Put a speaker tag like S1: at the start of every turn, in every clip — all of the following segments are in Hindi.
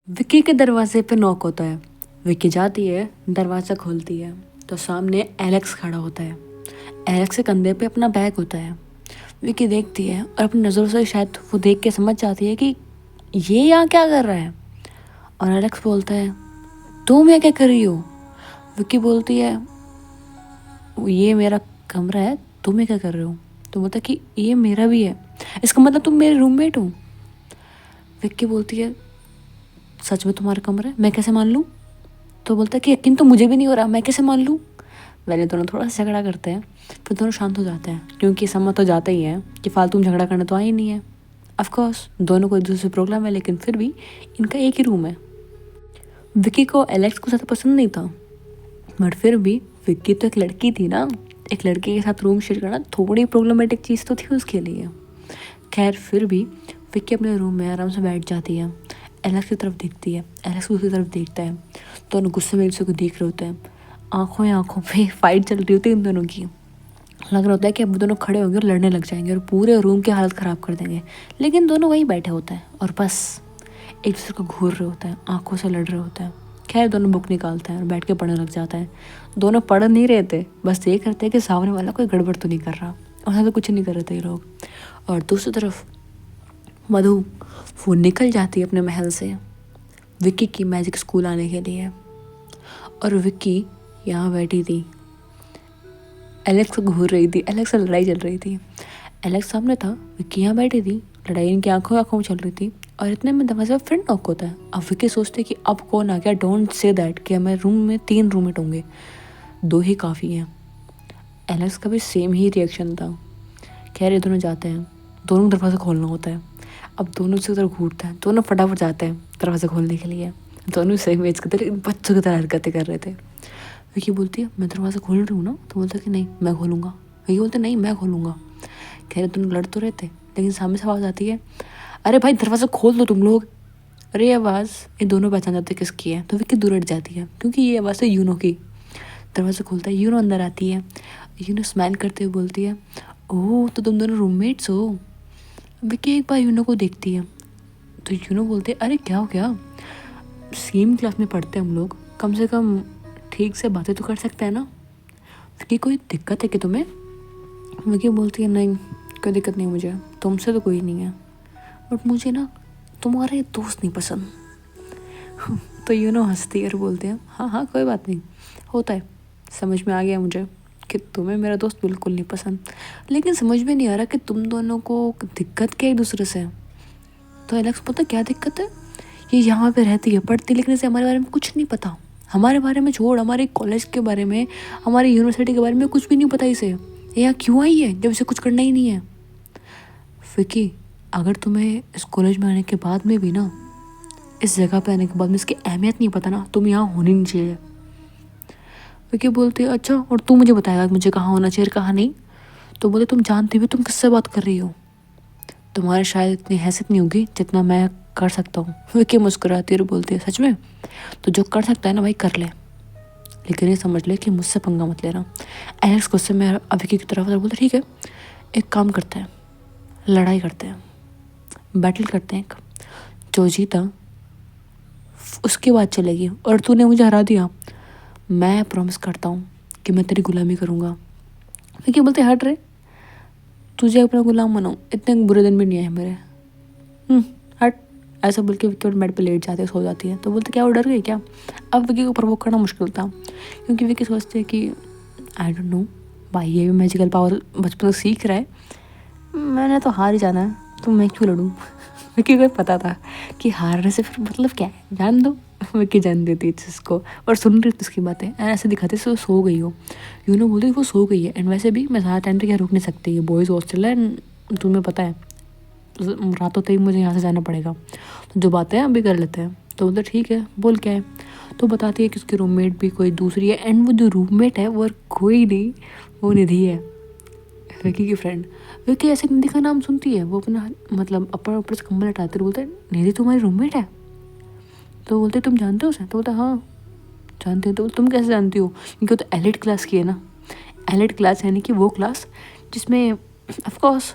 S1: विक्की के दरवाजे पे नॉक होता है। विक्की जाती है, दरवाज़ा खोलती है तो सामने एलेक्स खड़ा होता है। एलेक्स के कंधे पे अपना बैग होता है। विक्की देखती है और अपनी नज़रों से शायद वो देख के समझ जाती है कि ये यहाँ क्या कर रहा है। और एलेक्स बोलता है, तुम यहाँ क्या कर रही हो? विक्की बोलती है, ये मेरा कमरा है, तुम यहाँ क्या कर रहे हो? तो बोलता है कि ये मेरा भी है, इसका मतलब तुम मेरे रूममेट हो। विक्की बोलती है, सच में तुम्हारा कमरा है, मैं कैसे मान लूँ? तो बोलता है कि यकीन तो मुझे भी नहीं हो रहा, मैं कैसे मान लूँ? पहले दोनों थोड़ा सा झगड़ा करते हैं, फिर दोनों शांत हो जाते हैं क्योंकि समझ तो जाता ही है कि फालतू में झगड़ा करना तो आई नहीं है। ऑफकोर्स दोनों को एक दूसरे से प्रॉब्लम है, लेकिन फिर भी इनका एक ही रूम है। विक्की को एलेक्स को ज़्यादा पसंद नहीं था, बट फिर भी विक्की तो एक लड़की थी ना, एक लड़के के साथ रूम शेयर करना थोड़ी प्रॉब्लमैटिक चीज़ तो थी उसके लिए। खैर फिर भी विक्की अपने रूम में आराम से बैठ जाती है, एलेक्स की तरफ देखती है, एलेक्स उसकी तरफ देखता है। दोनों गुस्से में एक दूसरे को देख रहे होते हैं, आंखों पे फाइट चल रही होती है इन दोनों की। लग रहा होता है कि अब दोनों खड़े होंगे और लड़ने लग जाएंगे और पूरे रूम की हालत ख़राब कर देंगे, लेकिन दोनों वहीं बैठे होते हैं और बस एक दूसरे को घूर रहे होते हैं, आंखों से लड़ रहे होते हैं। खैर दोनों बुक निकालते हैं और बैठ के पढ़ने लग जाते हैं। दोनों पढ़ नहीं रहे थे, बस ये करते हैं कि सामने वाला कोई गड़बड़ तो नहीं कर रहा, और तो कुछ नहीं कर रहे थे ये लोग। और दूसरी तरफ मधु, वो निकल जाती है अपने महल से विक्की की मैजिक स्कूल आने के लिए। और विक्की यहाँ बैठी थी, एलेक्स को घूर रही थी, एलेक्स से लड़ाई चल रही थी। एलेक्स सामने था, विक्की यहाँ बैठी थी, लड़ाई इनकी आंखों आंखों में चल रही थी। और इतने में दरवाजे पर फ्रेंड नॉक होता है। अब विक्की सोचते कि अब कौन आ गया, डोंट से दैट कि हमारे रूम में 3 रूममेट होंगे, 2 ही काफ़ी हैं। एलेक्स का भी सेम ही रिएक्शन था। खैर ये दोनों जाते हैं, दोनों दरवाज़ा खोलना होता है। अब दोनों से उधर घूरते हैं, दोनों फटाफट जाते हैं दरवाज़ा खोलने के लिए। दोनों सेम एज के थे, लेकिन बच्चों की तरह हरकतें कर रहे थे। विक्की बोलती है, मैं दरवाज़ा खोल रही हूँ ना? तो बोलता है कि नहीं मैं खोलूँगा। विक्की बोलते नहीं मैं खोलूँगा। खैर दोनों लड़ तो रहे थे, लेकिन सामने से आवाज़ आती है, अरे भाई दरवाज़ा खोल दो तुम लोग। अरे ये आवाज़ ये दोनों पहचान जाते किसकी है, तो विक्की दूर हट जाती है क्योंकि ये आवाज़ है यूनो की। दरवाज़ा खुलता है, यूनो अंदर आती है। यूनो स्माइल करते हुए बोलती है, ओह तो तुम दोनों रूममेट्स हो। विक्की एक बार यूनो को देखती है तो यूनो बोलते है, अरे क्या हो गया, सेम क्लास में पढ़ते हैं हम लोग, कम से कम ठीक से बातें तो कर सकते हैं ना। विक्की कोई दिक्कत है कि तुम्हें? विक्की बोलती है, नहीं कोई दिक्कत नहीं मुझे, तुमसे तो कोई नहीं है, बट मुझे ना तुम्हारे दोस्त नहीं पसंद। तो यूनो हंसती है और बोलते हैं, हाँ हाँ कोई बात नहीं, होता है, समझ में आ गया मुझे कि तुम्हें मेरा दोस्त बिल्कुल नहीं पसंद, लेकिन समझ में नहीं आ रहा कि तुम दोनों को दिक्कत क्या एक दूसरे से। तो एलेक्स पता क्या दिक्कत है, ये यहाँ पे रहती है पढ़ती, लेकिन इसे हमारे बारे में कुछ नहीं पता। हमारे बारे में छोड़, हमारे कॉलेज के बारे में, हमारी यूनिवर्सिटी के बारे में कुछ भी नहीं पता इसे। ये यहाँ क्यों आई है जब इसे कुछ करना ही नहीं है? विक्की अगर तुम्हें इस कॉलेज में आने के बाद में भी ना, इस जगह पे आने के बाद में इसकी अहमियत नहीं पता ना, तुम यहाँ होनी नहीं चाहिए। विक्की बोलती है, अच्छा और तू मुझे बताएगा मुझे कहाँ होना चाहिए कहाँ नहीं? तो बोले, तुम जानती भी तुम किससे बात कर रही हो, तुम्हारे शायद इतनी हैसियत नहीं होगी जितना मैं कर सकता हूँ। विक्की मुस्कुराती और बोलती है, सच में? तो जो कर सकता है ना भाई कर ले, लेकिन ये समझ ले कि मुझसे पंगा मत लेना। एलेक्स गुस्से में विक्की की तरफ बोलते, ठीक है एक काम करते हैं, लड़ाई करते हैं, बैटल करते हैं, एक जो जीता उसकी बात चलेगी, और तूने मुझे हरा दिया मैं प्रॉमिस करता हूँ कि मैं तेरी गुलामी करूँगा। विक्की बोलते, हट रे, तुझे अपना गुलाम बनाऊँ, इतने बुरे दिन भी नहीं आए मेरे, हट। ऐसा बोल के विक्की बेड पे लेट जाते सो जाती है। तो बोलते, क्या वो डर गई क्या? अब विक्की को प्रवोक करना मुश्किल था क्योंकि विक्की सोचते हैं कि आई डोंट नो भाई ये भी मैजिकल पावर बचपन से सीख रहा है, मैंने तो हार ही जाना है, तो मैं क्यों लड़ूँ। विक्की को पता था कि हारने से फिर मतलब क्या है, जान दो। विक्की जान देती है जिसको, और सुन रही थी उसकी बातें, ऐसे दिखाते से वो सो गई हो। यूनो बोलती वो सो गई है, एंड वैसे भी मैं ज़्यादा टाइम तक यहाँ रुक नहीं सकती, ये बॉयज़ हॉस्टल है, तुम्हें पता है रातों तक मुझे यहाँ से जाना पड़ेगा, तो जो बातें हैं अभी कर लेते हैं। तो बोलते ठीक है, बोल क्या है? तो बताती है कि उसकी रूममेट भी कोई दूसरी है, एंड वो जो रूममेट है वो कोई नहीं, वो निधि है, विक्की की फ्रेंड। विक्की ऐसे निधि का नाम सुनती है, वो अपना मतलब ऊपर ऊपर से कंबल हटाते बोलते हैं, निधि तुम्हारी रूममेट है? तो बोलते तुम जानते हो उसे? तो बोलता हाँ जानते हो। तो तुम कैसे जानती हो? क्योंकि वो तो एलिट क्लास की है ना। एलिट क्लास यानी कि वो क्लास जिसमें ऑफकोर्स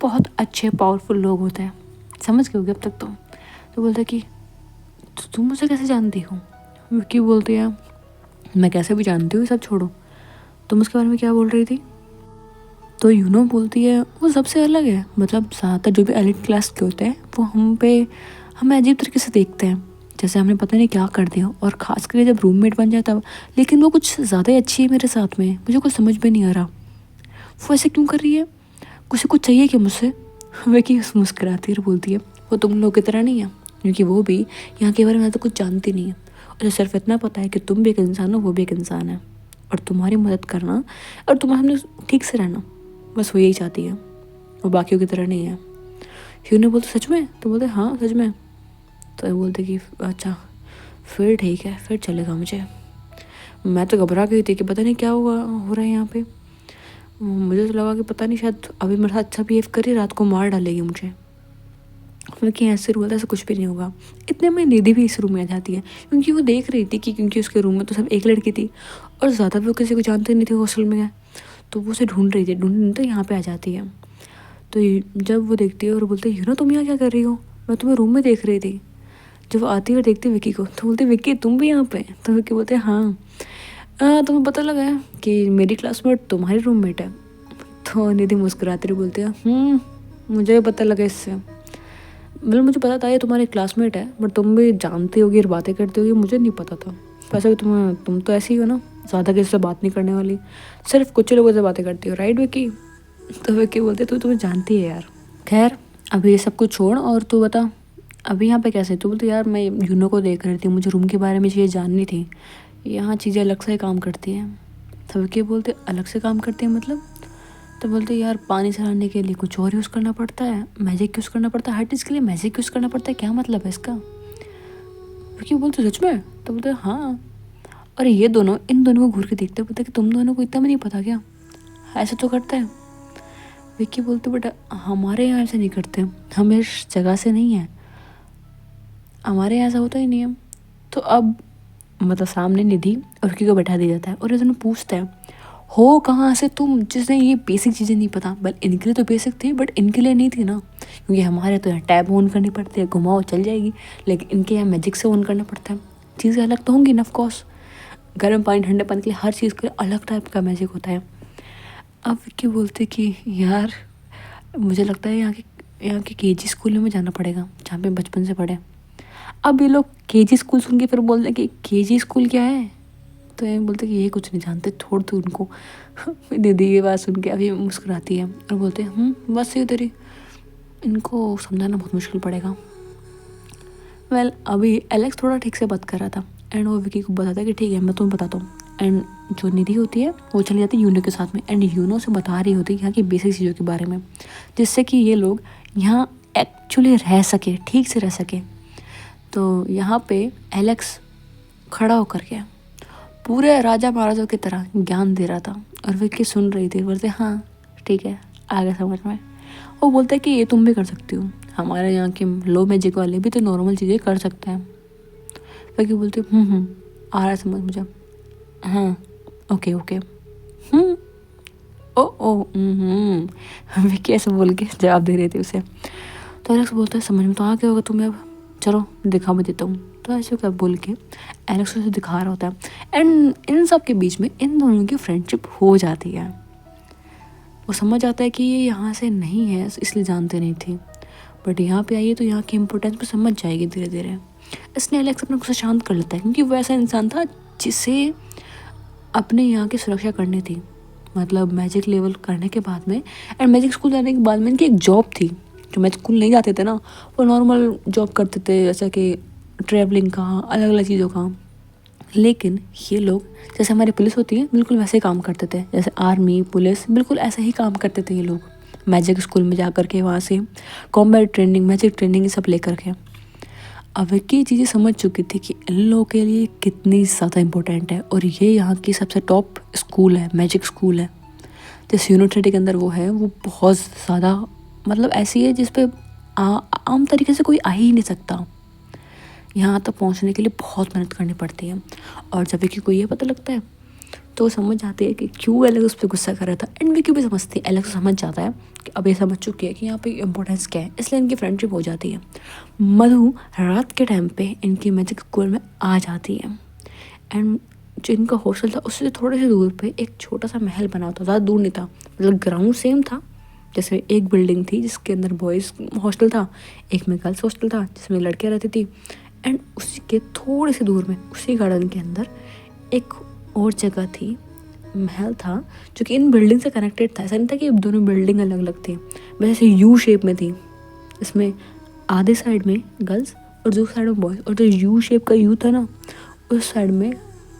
S1: बहुत अच्छे पावरफुल लोग होते हैं, समझ गए होगे अब तक तो। बोलता कि तो तुम मुझे कैसे जानती हो? विक्की बोलती है मैं कैसे भी जानती हूँ, सब छोड़ो, तुम उसके बारे में क्या बोल रही थी? तो यूनो बोलती है वो सबसे अलग है, मतलब ज़्यादातर जो भी एलिट क्लास के होते हैं वो हमें अजीब तरीके से देखते हैं, जैसे हमने पता नहीं क्या कर दिया, और ख़ास करके जब रूममेट बन जाए तब। लेकिन वो कुछ ज़्यादा ही अच्छी है मेरे साथ में, मुझे कुछ समझ में नहीं आ रहा वो ऐसे क्यों कर रही है, कुछ चाहिए क्या मुझसे? विकी मुस्कुराती और बोलती है वो तुम लोग की तरह नहीं है, क्योंकि वो भी यहाँ के बारे में तो कुछ जानती नहीं है, उसे सिर्फ इतना पता है कि तुम भी एक इंसान हो, वो भी एक इंसान है, और तुम्हारी मदद करना और तुम्हारे सामने ठीक से रहना, बस वो यही चाहती है, वो बाकियों की तरह नहीं है। ह्यूने बोलते सच में? तो बोलते हाँ सच में। तो ये बोलते कि अच्छा फिर ठीक है, फिर चलेगा मुझे। मैं तो घबरा गई थी कि पता नहीं क्या हुआ हो रहा है यहाँ पे। मुझे तो लगा कि पता नहीं शायद अभी मेरे साथ अच्छा बिहेव करे, रात को मार डालेगी मुझे। लेकिन ऐसे बोलता ऐसा कुछ भी नहीं होगा। इतने में निधि भी इस रूम में आ जाती है, क्योंकि वो देख रही थी कि क्योंकि उसके रूम में तो सब एक लड़की थी और ज़्यादा वो किसी को जानते नहीं थे हॉस्टल में, तो वो उसे ढूंढ रही थी तो यहाँ पे आ जाती है। तो जब वो देखती है और बोलती है ना तुम यहाँ क्या कर रही हो, मैं तुम्हें रूम में देख रही थी। जब वो आती है और देखती है विक्की को तो बोलती है विक्की तुम भी यहाँ पे? तो विक्की बोलते हैं हाँ। तुम्हें पता लगा है कि मेरी क्लासमेट तुम्हारी रूममेट है? तो निधि मुस्कुराती रही बोलती है मुझे पता लगा इससे, मतलब मुझे पता था ये तुम्हारी क्लासमेट है, बट तुम भी जानती होगी और बातें करती होगी, मुझे नहीं पता था। वैसे भी तुम तो ऐसी ही हो ना, ज़्यादा किसी से बात नहीं करने वाली, सिर्फ कुछ लोगों से बातें करती हो, राइट विक्की? तो विक्की बोलते तू तुम्हें जानती है यार। खैर अभी ये सब कुछ छोड़ और तू बता अभी यहाँ पे कैसे? तू बोलते यार मैं यूनो को देख रही थी, मुझे रूम के बारे में चीज़ें जाननी थी, यहाँ चीज़ें अलग से काम करती हैं। तो विक्की बोलते अलग से काम करती है मतलब? तो बोलते यार पानी चढ़ाने के लिए कुछ और यूज़ करना पड़ता है, मैजिक यूज़ करना पड़ता है, हर चीज़ के लिए मैजिक यूज़ करना पड़ता है, क्या मतलब है इसका? क्यों बोलते सच में? तो बोलते हाँ। और ये दोनों इन दोनों को घूर के देखते बोलते कि तुम दोनों को इतना भी नहीं पता क्या, ऐसे तो करते हैं। विक्की बोलते बेटा हमारे यहाँ ऐसे नहीं करते, हम इस जगह से नहीं है, हमारे यहाँ ऐसा होता ही नहीं है। तो अब मतलब सामने निधि और विक्की को बैठा दिया जाता है और ये दोनों पूछते हैं हो कहाँ से तुम, जिसने ये बेसिक चीज़ें नहीं पता। बल इनके लिए तो बेसिक थी बट इनके लिए नहीं थी ना, क्योंकि हमारे तो यहाँ टैब ऑन करनी पड़ती है, घुमाओ चल जाएगी, लेकिन इनके यहाँ मैजिक से ऑन करना पड़ता है। चीज़ें अलग तो होंगी ना ऑफकोर्स, गर्म पानी ठंडे पानी के लिए हर चीज़ के लिए अलग टाइप का मैजिक होता है। अब विक्की बोलते कि यार मुझे लगता है यहाँ के केजी स्कूल में जाना पड़ेगा जहाँ पे बचपन से पढ़े। अब ये लोग केजी स्कूल सुन के फिर बोलते हैं कि केजी स्कूल क्या है, तो ये बोलते कि ये कुछ नहीं जानते, छोड़ दो उनको। दीदी की बात सुन के अभी मुस्कुराती है और बोलते हैं बस ये तेरी, इनको समझाना बहुत मुश्किल पड़ेगा। वेल अभी एलेक्स थोड़ा ठीक से बात कर रहा था एंड वो विकी को बताता है कि ठीक है मैं तुम्हें बताता हूँ। एंड जो निधि होती है वो चली जाती है यूनो के साथ में एंड यूनो से बता रही होती है यहाँ की बेसिक चीज़ों के बारे में, जिससे कि ये लोग यहाँ एक्चुअली रह सके, ठीक से रह सके। तो यहाँ पे एलेक्स खड़ा होकर के पूरे राजा महाराजा की तरह ज्ञान दे रहा था और विक्की सुन रही थी, बोलते हाँ ठीक है आ गया समझ में। वो बोलते कि ये तुम भी कर सकती हो, हमारे यहाँ के लो मैजिक वाले भी तो नॉर्मल चीज़ें कर सकते हैं। विक्की बोलते आ रहा है समझ मुझे, हाँ ओके ओके ओ विक्की ऐसे बोल के जवाब दे रही थी उसे। तो एलेक्स बोलता है समझ में तो आ गया होगा तुम्हें, अब चलो दिखा मैं देता हूँ। तो ऐसे क्या बोल के एलेक्स उसे दिखा रहा होता है एंड इन सब के बीच में इन दोनों की फ्रेंडशिप हो जाती है। वो समझ आता है कि ये यहाँ से नहीं है इसलिए जानते नहीं थी, बट यहाँ पे आइए तो यहाँ की इम्पोर्टेंस भी समझ जाएगी धीरे धीरे। इसने एलेक्स अपने गुस्सा शांत कर लेता है, क्योंकि वो ऐसा इंसान था जिसे अपने यहाँ की सुरक्षा करनी थी। मतलब मैजिक लेवल करने के बाद में एंड मैजिक स्कूल जाने के बाद में इनकी एक जॉब थी। जो मैजिक स्कूल नहीं जाते थे ना वो नॉर्मल जॉब करते थे, जैसा कि ट्रैवलिंग का, अलग अलग चीज़ों का। लेकिन ये लोग जैसे हमारी पुलिस होती है बिल्कुल वैसे ही काम करते थे, जैसे आर्मी पुलिस बिल्कुल ऐसे ही काम करते थे ये लोग। मैजिक स्कूल में जा कर के वहाँ से कॉम्बैट ट्रेनिंग, मैजिक ट्रेनिंग ये सब ले करके। अब विक्की ये चीज़ें समझ चुकी थी कि इन लोगों के लिए कितनी ज़्यादा इम्पोर्टेंट है और ये यहाँ की सबसे टॉप स्कूल है, मैजिक स्कूल है। जिस यूनिवर्सिटी के अंदर वो है वो बहुत ज़्यादा मतलब ऐसी है जिस पे आम तरीके से कोई आ ही नहीं सकता। यहाँ तक पहुँचने के लिए बहुत मेहनत करनी पड़ती है। और जब विक्की को ये पता लगता है तो वो समझ जाती है कि क्यों एलेक्स उस पर गुस्सा कर रहा था। एंड विकी भी समझती है, एलेक्स समझ जाता है कि अब ये समझ चुकी है कि यहाँ पे इम्पोर्टेंस क्या है, इसलिए इनकी फ्रेंडशिप हो जाती है। मधु रात के टाइम पे इनकी मैजिक स्कूल में आ जाती है। एंड जो इनका हॉस्टल था उससे थोड़े से दूर पे एक छोटा सा महल बना होता, ज़्यादा दूर नहीं था, मतलब ग्राउंड सेम था। जैसे एक बिल्डिंग थी जिसके अंदर बॉयज़ हॉस्टल था, एक में गर्ल्स हॉस्टल था जिसमें लड़कियाँ रहती थी। एंड उसी के थोड़े से दूर में उसी गार्डन के अंदर एक और जगह थी, महल था, जो कि इन बिल्डिंग से कनेक्टेड था। ऐसा नहीं था कि दोनों बिल्डिंग अलग अलग थी, वैसे यू शेप में थी। इसमें आधे साइड में गर्ल्स और दूसरी साइड में बॉयज़, और जो यू शेप का यू था ना, उस साइड में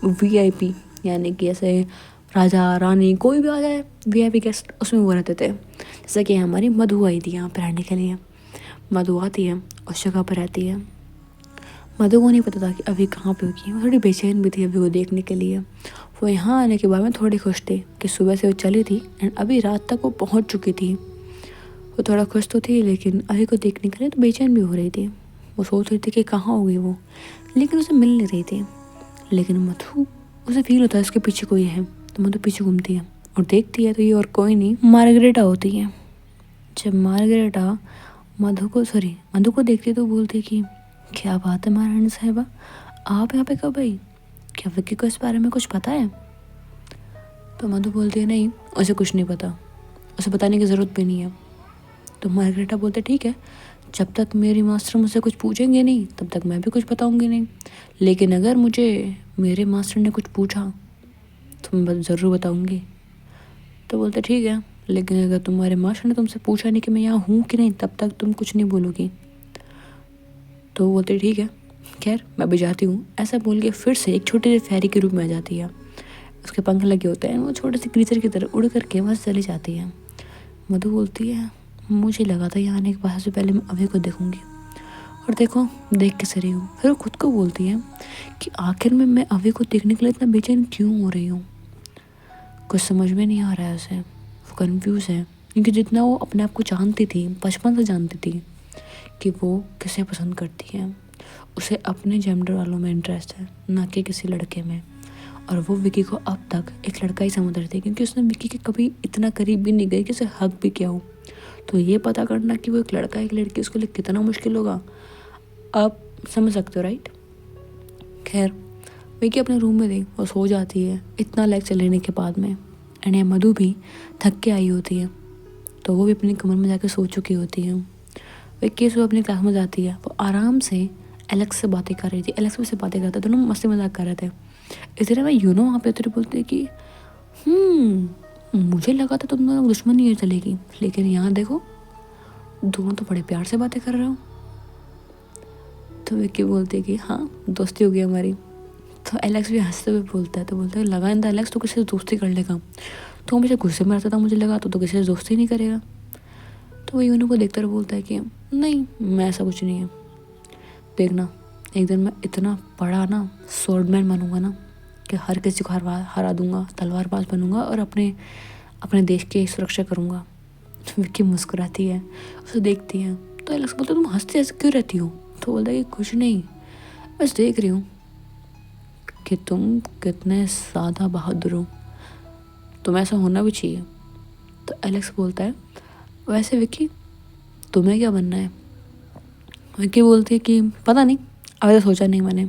S1: वीआईपी, यानी कि ऐसे राजा रानी कोई भी आ जाए वीआईपी गेस्ट, उसमें वो रहते थे। जैसे कि हमारी मधु आई थी यहाँ पर रहने के लिए। मधु आती है, उस जगह पर रहती है। मधु को नहीं पता था कि अभी कहाँ पे होगी, वो थोड़ी बेचैन भी थी अभी को देखने के लिए। वो यहाँ आने के बाद में थोड़ी खुश थी कि सुबह से वो चली थी एंड अभी रात तक वो पहुँच चुकी थी। वो थोड़ा खुश तो थी, लेकिन अभी को देखने के लिए तो बेचैन भी हो रही थी। वो सोच रही थी कि कहाँ होगी वो, लेकिन उसे मिल नहीं रही थी। लेकिन मधु, उसे फील होता है उसके पीछे कोई है, तो मधु पीछे घूमती है और देखती है तो ये और कोई नहीं, मार्गरेटा होती है। जब मार्गरेटा मधु को देखती है तो बोलती है कि क्या बात है महारानी साहिबा, आप यहाँ पे कब आई? क्या विक्की को इस बारे में कुछ पता है? तो मधु बोलती है नहीं, उसे कुछ नहीं पता, उसे बताने की ज़रूरत भी नहीं है। तो मार्गरेटा बोलते ठीक है, जब तक मेरी मास्टर मुझसे कुछ पूछेंगे नहीं तब तक मैं भी कुछ बताऊंगी नहीं, लेकिन अगर मुझे मेरे मास्टर ने कुछ पूछा तो मैं ज़रूर बताऊंगी। तो बोलते ठीक है, लेकिन अगर तुम्हारे मास्टर ने तुमसे पूछा नहीं कि मैं यहाँ हूँ कि नहीं, तब तक तुम कुछ नहीं बोलोगी। तो वो बोलते ठीक है, खैर मैं भी जाती हूँ। ऐसा बोल के फिर से एक छोटे से फेरी के रूप में आ जाती है। उसके पंख लगे होते हैं, वो छोटे से क्रीचर की तरह उड़ करके वहाँ चली जाती है। मधु बोलती है मुझे लगा था यहाँ आने के बाद से पहले मैं अभी को देखूंगी, और देखो देख के सही हूँ। फिर वो खुद को बोलती है कि आखिर में मैं अभी को देखने के लिए इतना बेचैन क्यों हो रही हूँ। कुछ समझ में नहीं आ रहा है उसे, वो कन्फ्यूज़ है, क्योंकि जितना वो अपने आप को जानती थी, बचपन से जानती थी कि वो किसे पसंद करती है, उसे अपने जेंडर वालों में इंटरेस्ट है, ना कि किसी लड़के में। और वो विकी को अब तक एक लड़का ही समझ रही थी, क्योंकि उसने विकी के कभी इतना करीब भी नहीं गई कि उसे हक भी किया हो। तो ये पता करना कि वो एक लड़का एक लड़की उसके लिए कितना मुश्किल होगा, आप समझ सकते हो राइट। खैर विकी अपने रूम में थी, वो सो जाती है इतना लेक्चर लेने के बाद में। एंड ये मधु भी थक के आई होती है, तो वो भी अपने कमरे में जाकर सो चुकी होती है। विक्की सुबह अपनी क्लास में जाती है, वो आराम से एलेक्स से बातें कर रही थी, एलेक्स भी से बातें करते, दोनों मस्ती मजाक कर रहे थे। इस तरह मैं वहाँ पे तेरे बोलते हैं कि मुझे लगा था तुम दोनों दुश्मनी है चलेगी, लेकिन यहाँ देखो दोनों तो बड़े प्यार से बातें कर रहे हो। तो विक्की बोलती है कि हाँ दोस्ती हो गई हमारी। तो एलेक्स भी हंसते हुए बोलता है, तो बोलता है लगा था एलेक्स तो किसी से दोस्ती कर लेगा, तो हमेशा गुस्से में रहता था, मुझे लगा तो किसी से दोस्ती नहीं करेगा। तो वो यूनू को देखते हुए बोलता है कि नहीं मैं ऐसा कुछ नहीं है, देखना एक दिन मैं इतना बड़ा ना स्वॉर्डमैन बनूंगा ना कि हर किसी को हरा दूंगा, तलवारबाज बनूंगा और अपने देश की सुरक्षा करूंगा। तो विक्की मुस्कुराती है, उसे देखती है। तो एलेक्स बोलता तुम हंसते ऐसे क्यों रहती हो? तो बोलता है कि कुछ नहीं, बस देख रही हूँ कि तुम कितने ज़्यादा बहादुर हो, तुम्हें ऐसा होना भी चाहिए। तो एलेक्स बोलता है वैसे विक्की तुम्हें क्या बनना है? विक्की बोलती है कि पता नहीं, अभी तो सोचा नहीं मैंने,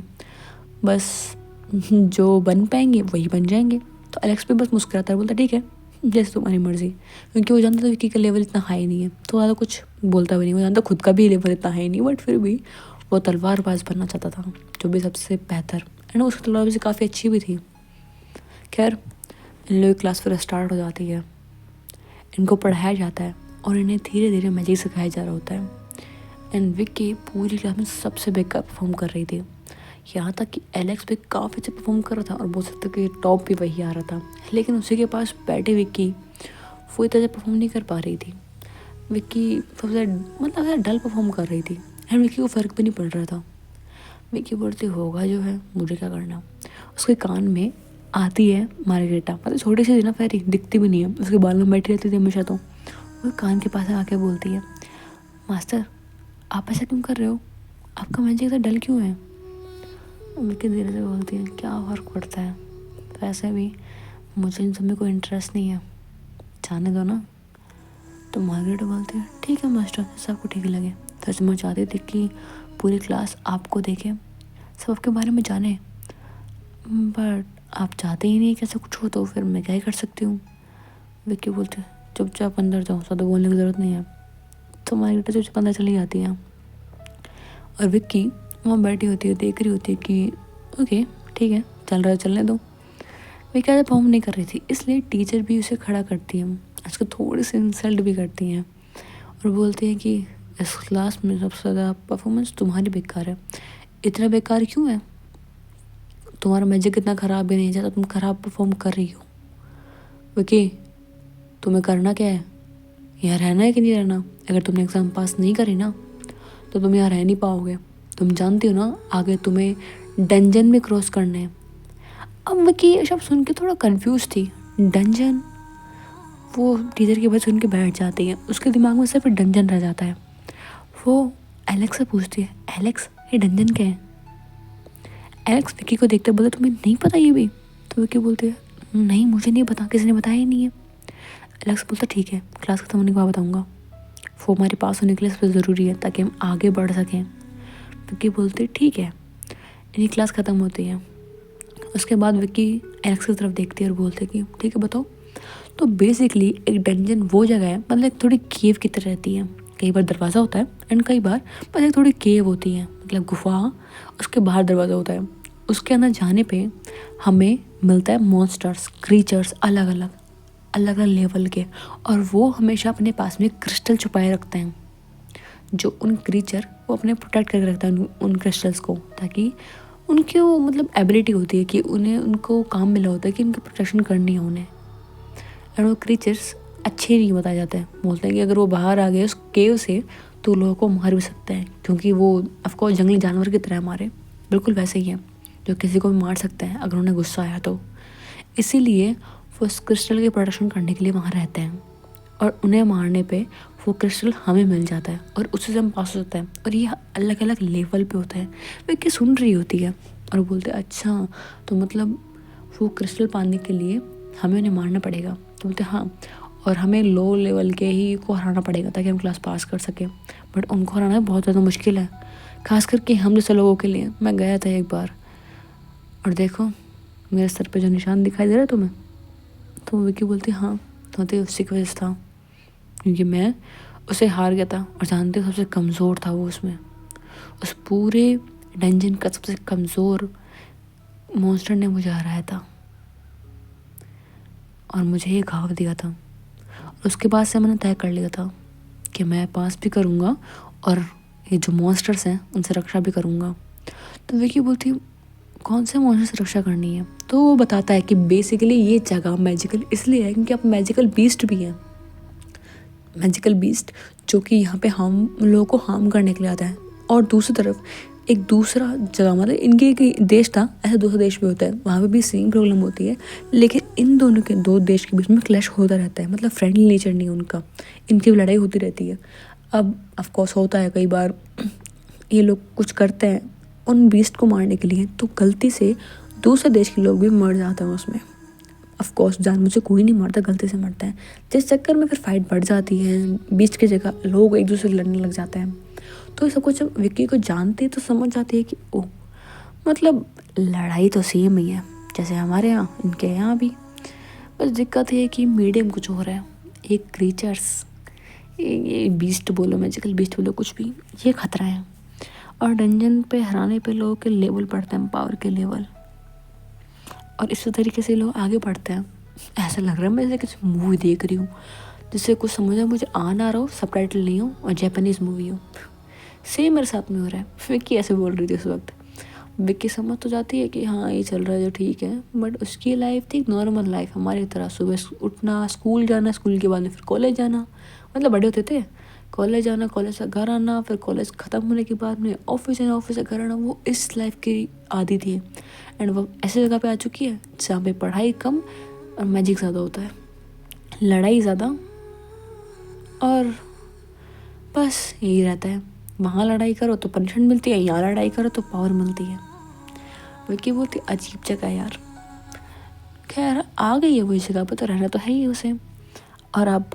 S1: बस जो बन पाएंगे वही बन जाएंगे। तो एलेक्स भी बस मुस्कुराता है, बोलता ठीक है जैसे तुम्हारी मर्जी, क्योंकि वो जानता था विक्की का लेवल इतना हाई नहीं है, तो ज़्यादा कुछ बोलता भी नहीं। वो जानता खुद का भी लेवल इतना हाई नहीं, बट फिर भी वो तलवारबाज बनना चाहता था, जो भी सबसे बेहतर। एंड उसकी तलवारबाजी काफ़ी अच्छी भी थी। खैर इन लोगों की क्लास फिर स्टार्ट हो जाती है, इनको पढ़ाया जाता है और इन्हें धीरे धीरे मैजिक सिखाया जा रहा होता है। एंड विक्की पूरी क्लास में सबसे बेकार परफॉर्म कर रही थी, यहाँ तक कि एलेक्स भी काफ़ी अच्छा परफॉर्म कर रहा था और बोल सकते कि टॉप भी वही आ रहा था, लेकिन उसी के पास बैठे विक्की वो इतना अच्छा परफॉर्म नहीं कर पा रही थी। विक्की सबसे मतलब डल परफॉर्म कर रही थी एंड विक्की को फ़र्क भी नहीं पड़ रहा था। विक्की बोलती होगा जो है, मुझे क्या करना। उसके कान में आती है मार्गरेटा, मतलब छोटी सी थी ना फेरी, दिखती भी नहीं है, उसके बाल में बैठी रहती थी हमेशा। तो वो कान के पास आके बोलती है मास्टर आप ऐसा क्यों कर रहे हो, आपका मैजिक ऐसा डल क्यों है? विक्की धीरे से बोलती है क्या फ़र्क पड़ता है, वैसे भी मुझे इन सब में कोई इंटरेस्ट नहीं है, जाने दो ना। तो मार्गरेट बोलती है ठीक है मास्टर, जैसे आपको ठीक लगे। तो मैं चाहती थी कि पूरी क्लास आपको देखे, सब आपके बारे में जाने, बट आप चाहते ही नहीं कि ऐसा कुछ हो, तो फिर मैं क्या ही कर सकती हूँ। विक्की बोलते हैं चुपचाप अंदर जाओ, ज़्यादा बोलने की ज़रूरत नहीं है। तो मार्गरेट चुपचाप अंदर चली जाती है और विक्की वहाँ बैठी होती है, देख रही होती है कि ओके ठीक है, चल रहा है, चलने दो। वे क्या परफॉर्म नहीं कर रही थी, इसलिए टीचर भी उसे खड़ा करती है, उसको थोड़ी सी इंसल्ट भी करती हैं और बोलती हैं कि इस क्लास में सबसे ज़्यादा परफॉर्मेंस तुम्हारी बेकार है। इतना बेकार क्यों है? तुम्हारा मैजिक इतना ख़राब भी नहीं जाता, तुम ख़राब परफॉर्म कर रही हो। विकी, तुम्हें करना क्या है? यहाँ रहना है कि नहीं रहना? अगर तुमने एग्ज़ाम पास नहीं करी ना तो तुम यहाँ रह नहीं पाओगे। तुम जानती हो ना आगे तुम्हें डंजन में क्रॉस करना है। अब विकी ये सब सुन के थोड़ा कंफ्यूज थी। डंजन, वो टीचर की बात सुन के बैठ जाती है, उसके दिमाग में सिर्फ डंजन रह जाता है। वो एलेक्स से पूछती है एलेक्स ये डंजन क्या है? एलेक्स विकी को देखते बोलते तुम्हें नहीं पता ये भी? तो विकी बोलती है नहीं मुझे नहीं पता, किसी ने बताया ही नहीं है। एलेक्स बोलता ठीक है, क्लास खत्म होने के बाद बताऊँगा। वो हमारे पास होने के लिए सबसे ज़रूरी है ताकि हम आगे बढ़ सकें। विक्की बोलते ठीक है। इन्हीं क्लास ख़त्म होती है। उसके बाद विक्की एलेक्स की तरफ देखती है और बोलते कि ठीक है बताओ। तो बेसिकली एक डंजन वो जगह है, मतलब एक थोड़ी केव की तरह रहती है। कई बार दरवाज़ा होता है एंड कई बार बस एक थोड़ी केव होती है, मतलब गुफा, उसके बाहर दरवाज़ा होता है। उसके अंदर जाने पे हमें मिलता है मॉन्स्टर्स, क्रीचर्स, अलग अलग अलग अलग लेवल के, और वो हमेशा अपने पास में क्रिस्टल छुपाए रखते हैं। जो उन क्रीचर वो अपने प्रोटेक्ट करके रखता है उन क्रिस्टल्स को, ताकि उनकी वो मतलब एबिलिटी होती है कि उन्हें उनको काम मिला होता है कि उनकी प्रोटेक्शन करनी है उन्हें। एंड वो क्रीचर्स अच्छे नहीं बताए जाते हैं, बोलते हैं कि अगर वो बाहर आ गए उस केव से तो लोगों को मार भी सकते हैं, क्योंकि वो ऑफकोर्स जंगली जानवर की तरह हमारे बिल्कुल वैसे ही है, जो किसी को भी मार सकते हैं अगर उन्हें गुस्सा आया तो। इसीलिए वो उस क्रिस्टल की प्रोटेक्शन करने के लिए वहाँ रहते हैं, और उन्हें मारने पे वो क्रिस्टल हमें मिल जाता है और उससे हम पास होता है, और ये अलग अलग लेवल पे होता है। वो क्या सुन रही होती है और बोलते अच्छा तो मतलब वो क्रिस्टल पाने के लिए हमें उन्हें मारना पड़ेगा। तो बोलते हाँ, और हमें लो लेवल के ही को हराना पड़ेगा ताकि हम क्लास पास कर सकें। बट उनको हराना बहुत ज़्यादा मुश्किल है, खास करके हम जैसे लोगों के लिए। मैं गया था एक बार और देखो मेरे सर पे जो निशान दिखाई दे रहा है तुम्हें। तो विक्की बोलती हाँ तो उसी की वजह से था, क्योंकि मैं उसे हार गया था, और जानते हो सबसे कमज़ोर था वो उसमें, उस पूरे डंजन का सबसे कमज़ोर मॉन्स्टर ने मुझे हराया था और मुझे ये घाव दिया था। और उसके बाद से मैंने तय कर लिया था कि मैं पास भी करूँगा और ये जो मॉन्स्टर्स हैं उनसे रक्षा भी करूँगा। तो विकी बोलती है कौन से मॉन्स्टर से रक्षा करनी है? तो वो बताता है कि बेसिकली ये जगह मैजिकल इसलिए है क्योंकि आप मैजिकल बीस्ट भी हैं। मैजिकल बीस्ट जो कि यहाँ पे हम लोगों को हार्म करने के लिए आता है, और दूसरी तरफ एक दूसरा जगह, मतलब इनके एक देश था, ऐसा दूसरा देश भी होता है, वहाँ पे भी सेम प्रॉब्लम होती है, लेकिन इन दोनों के दो देश के बीच में क्लैश होता रहता है, मतलब फ्रेंडली नेचर नहीं है उनका, इनकी भी लड़ाई होती रहती है। अब ऑफकोर्स होता है कई बार ये लोग कुछ करते हैं उन बीस्ट को मारने के लिए, तो गलती से दूसरे देश के लोग भी मर जाते हैं उसमें। ऑफकोर्स जानबूझ के कोई नहीं मारता, गलती से मरता है, जिस चक्कर में फिर फाइट बढ़ जाती है, बीच की जगह लोग एक दूसरे से लड़ने लग जाते हैं। तो ये सब कुछ जब विक्की को जानती है तो समझ जाती है कि ओ मतलब लड़ाई तो सेम ही है जैसे हमारे यहाँ इनके यहाँ भी, बस दिक्कत ये है कि मीडियम कुछ हो रहा है। एक क्रीचर्स, ये बीस्ट बोलो, मैजिकल बीस्ट बोलो, कुछ भी, ये खतरा है। और डंजन पे हराने पे लोगों के लेवल बढ़ते हैं, पावर के लेवल, और इसी तरीके से लोग आगे बढ़ते हैं। ऐसा लग रहा है मैं जैसे किसी मूवी देख रही हूँ जिससे कुछ समझ आ मुझे आ ना रहा हो, सबटाइटल नहीं हो और जापानीज़ मूवी हो। सेम मेरे साथ में हो रहा है। विक्की ऐसे बोल रही थी उस वक्त। विक्की समझ तो जाती है कि हाँ ये चल रहा है जो ठीक है, बट उसकी लाइफ थी नॉर्मल लाइफ हमारी तरह, सुबह उठना, स्कूल जाना, स्कूल के बाद में फिर कॉलेज जाना, मतलब बड़े होते थे, कॉलेज जाना, कॉलेज से घर आना, फिर कॉलेज ख़त्म होने के बाद में ऑफिस जाना, ऑफिस से घर आना। वो इस लाइफ की आदी थी, एंड वो ऐसी जगह पे आ चुकी है जहाँ पे पढ़ाई कम और मैजिक ज़्यादा होता है, लड़ाई ज़्यादा, और बस यही रहता है। वहाँ लड़ाई करो तो पनिशमेंट मिलती है, यहाँ लड़ाई करो तो पावर मिलती है। बल्कि बहुत ही अजीब जगह है यार, खैर आ गई है वो इस जगह पर, तो रहना तो है ही उसे। और अब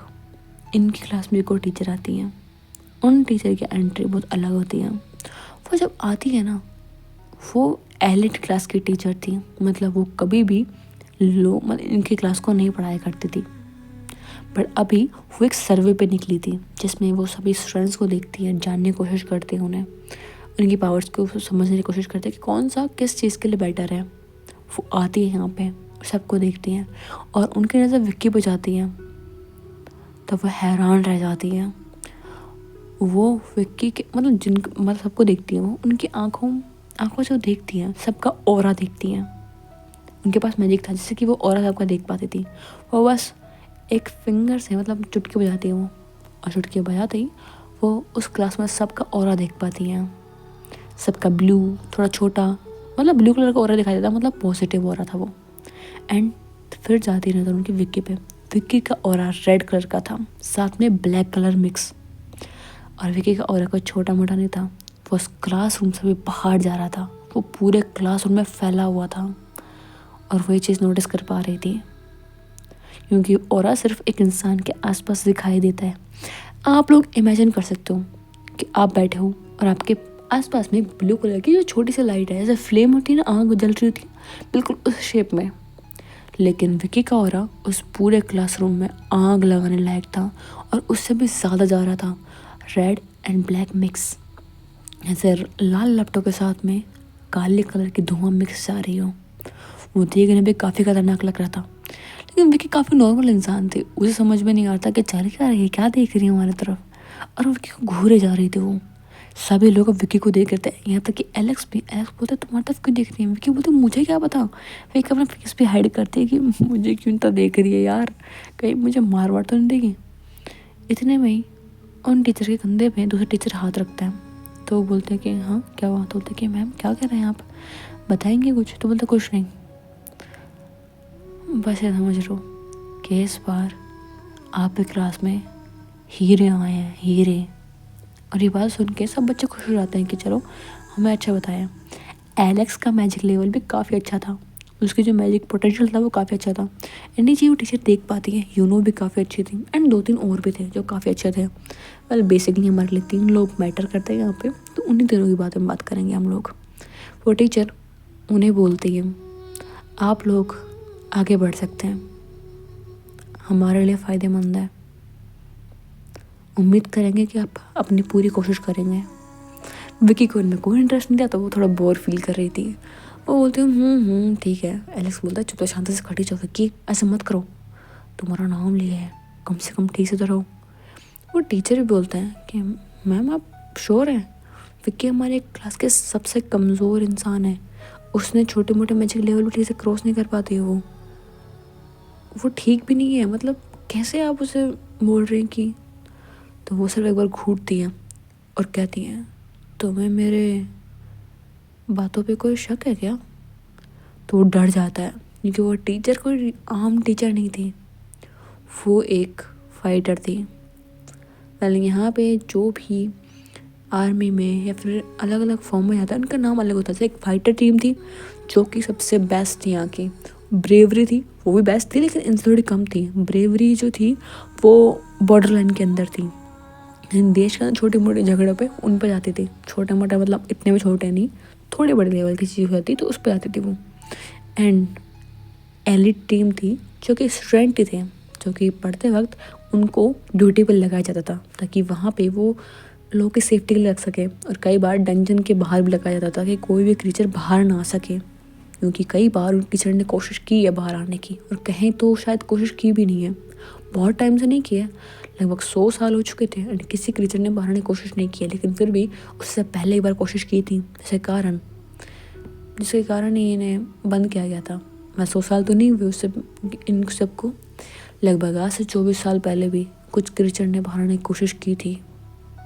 S1: इनकी क्लास में एक और टीचर आती हैं। उन टीचर की एंट्री बहुत अलग होती है। वो जब आती है ना, वो एलिट क्लास की टीचर थी। मतलब वो कभी भी मतलब इनकी क्लास को नहीं पढ़ाया करती थी। पर अभी वो एक सर्वे पे निकली थी, जिसमें वो सभी स्टूडेंट्स को देखती है, जानने की कोशिश करती है उन्हें, उनकी पावर्स को समझने की कोशिश करती है कि कौन सा किस चीज़ के लिए बेटर है। वो आती है यहाँ पे, सबको देखती हैं, और उनकी नज़र विक्की पे जाती है। तो वो हैरान रह जाती है। वो विक्की के मतलब सबको देखती है। वो उनकी आंखों से वो देखती हैं, सबका ऑरा देखती हैं। उनके पास मैजिक था जिससे कि वो ऑरा सबका देख पाती थी। वो बस एक फिंगर से मतलब चुटकी बजाती है वो, और चुटकी बजाते ही वो उस क्लास में सबका ऑरा देख पाती हैं। सबका ब्लू, थोड़ा छोटा, मतलब ब्लू कलर का ऑरा दिखाई देता, मतलब पॉजिटिव ऑरा था वो। एंड फिर जाती नजर उनकी विक्की पे। विक्की का ऑरा रेड कलर का था, साथ में ब्लैक कलर मिक्स। और विक्की का ऑरा कोई छोटा मोटा नहीं था, वो उस क्लासरूम से भी बाहर जा रहा था। वो पूरे क्लासरूम में फैला हुआ था, और वो ये चीज़ नोटिस कर पा रही थी, क्योंकि ऑरा सिर्फ एक इंसान के आसपास दिखाई देता है। आप लोग इमेजिन कर सकते हो कि आप बैठे हो और आपके आसपास में ब्लू कलर की जो छोटी सी लाइट है, जैसे फ्लेम होती है ना, आग जल रही होती है, बिल्कुल उस शेप में। लेकिन विकी का ऑरा उस पूरे क्लासरूम में आग लगाने लायक था, और उससे भी ज़्यादा जा रहा था, रेड एंड ब्लैक मिक्स। ऐसे लाल लपटों के साथ में काले कलर की धुआं मिक्स जा रही हो। वो देखने में काफ़ी खतरनाक लग रहा था, लेकिन विकी काफ़ी नॉर्मल इंसान थे। उसे समझ में नहीं आ रहा था कि चल क्या रही है, क्या देख रही है हमारी तरफ। और विकी को घूरे जा रही थी वो। सभी लोग अब विकी को देख रहे थे, यहाँ तक कि एलेक्स भी। एलेक्स बोलते तुम्हारी तरफ क्यों देख रही है? विकी बोलते मुझे क्या पता। विकी अपना फेस पे हाइड करती है कि मुझे क्यों तो देख रही है यार, कहीं मुझे मार वार तो नहीं देगी। इतने में ही उन टीचर के कंधे पे दूसरे टीचर हाथ रखते हैं। तो वो बोलते हैं कि हाँ क्या हुआ? तो बोलते कि मैम क्या कह रहे हैं आप, बताएंगे कुछ? तो बोलते कुछ नहीं, बस ये समझ लो कि इस बार आपके क्लास में हीरे आए हैं, हीरे। और ये बात सुन के सब बच्चे खुश हो जाते हैं कि चलो हमें अच्छा बताया। एलेक्स का मैजिक लेवल भी काफ़ी अच्छा था, उसकी जो मैजिक पोटेंशियल था वो काफ़ी अच्छा था। एंड ये वो टीचर देख पाती है। यूनो भी काफ़ी अच्छी थी, एंड 2-3 और भी थे जो काफ़ी अच्छे थे। वेल बेसिकली हमारे लिए 3 लोग मैटर करते हैं यहाँ पे, तो उन्हीं तीनों की बात में बात करेंगे हम लोग। वो टीचर उन्हें बोलती है आप लोग आगे बढ़ सकते हैं, हमारे लिए फ़ायदेमंद है, उम्मीद करेंगे कि आप अपनी पूरी कोशिश करेंगे। विकी को इनमें कोई इंटरेस्ट नहीं था, तो वो थोड़ा बोर फील कर रही थी। वो बोलती हूँ ठीक है। एलेक्स बोलता है चुप तो शांति से खड़ी जाओ विक्की, ऐसे मत करो, तुम्हारा नाम लिया है, कम से कम ठीक से तो रहो। वो टीचर भी बोलते हैं कि मैम आप श्योर हैं? विक्की हमारे क्लास के सबसे कमज़ोर इंसान है, उसने छोटे मोटे मैजिक लेवल भी ठीक से क्रॉस नहीं कर पाती है। वो ठीक भी नहीं है, मतलब कैसे आप उसे बोल रहे हैं कि। तो वो सिर्फ एक बार घूरती हैं और कहती हैं तुम्हें मेरे बातों पे कोई शक है क्या? तो वो डर जाता है, क्योंकि वो टीचर कोई आम टीचर नहीं थी, वो एक फाइटर थी। वेल यहाँ पे जो भी आर्मी में या फिर अलग अलग फॉर्म में जाता है उनका नाम अलग होता है। एक फाइटर टीम थी जो कि सबसे बेस्ट थी यहाँ की। ब्रेवरी थी, वो भी बेस्ट थी, लेकिन इनसे थोड़ी कम थी। ब्रेवरी जो थी वो बॉर्डर लाइन के अंदर थी, देश के अंदर छोटी मोटी झगड़ों पे उन पर जाती थी। छोटा मोटा मतलब इतने भी छोटे नहीं, थोड़े बड़े लेवल की चीज़ होती तो उस पर जाती थी वो। एंड एलिट टीम थी जो कि स्टूडेंट ही थे, जो कि पढ़ते वक्त उनको ड्यूटी पर लगाया जाता था ताकि वहाँ पे वो लोगों की सेफ्टी के लिए रख सके। और कई बार डंजन के बाहर भी लगाया जाता था कि कोई भी क्रीचर बाहर ना आ सके, क्योंकि कई बार उन टीचर ने कोशिश की है बाहर आने की, और कहें तो शायद कोशिश की भी नहीं है, बहुत टाइम से नहीं की है, लगभग 100 साल हो चुके थे एंड किसी क्रीचर ने बाहर आने की कोशिश नहीं की है। लेकिन फिर भी उससे पहले एक बार कोशिश की थी, जिसके कारण ही इन्हें बंद किया गया था। मैं 100 साल तो नहीं हुए उससे, इन सबको लगभग आज से 24 साल पहले भी कुछ क्रीचर ने बाहर आने की कोशिश की थी,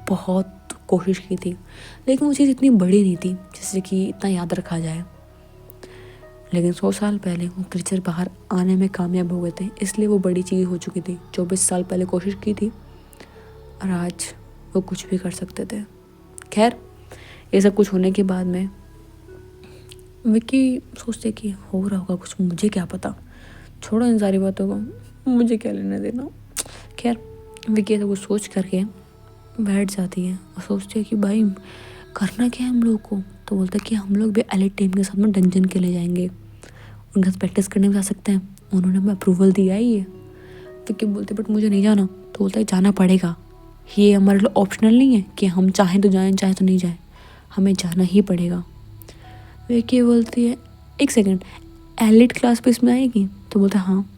S1: बहुत कोशिश की थी, लेकिन वो चीज़ इतनी बड़ी नहीं थी जिससे कि इतना याद रखा जाए। लेकिन 100 साल पहले वो क्रीचर बाहर आने में कामयाब हो गए थे, इसलिए वो बड़ी चीज़ हो चुकी थी। 24 साल पहले कोशिश की थी और आज वो कुछ भी कर सकते थे। खैर ये सब कुछ होने के बाद में विक्की सोचते कि हो रहा होगा कुछ, मुझे क्या पता। छोड़ो इन सारी बातों को, मुझे क्या लेना देना। खैर विकी तो कुछ सोच करके बैठ जाती है और सोचती है कि भाई करना क्या है हम लोग को। तो बोलता है कि हम लोग भी एलिट टीम के साथ में डंजन के लिए जाएंगे, उनके साथ प्रैक्टिस करने भी जा सकते हैं, उन्होंने हमें अप्रूवल दिया ही है। विक्की बोलते बट मुझे नहीं जाना। तो बोलता है जाना पड़ेगा, ये हमारे लिए ऑप्शनल नहीं है कि हम चाहें तो जाएं चाहें तो नहीं जाएं, हमें जाना ही पड़ेगा। विक्की बोलती है एक सेकेंड, एलिट क्लास पे इसमें आएगी। तो बोलता है हाँ।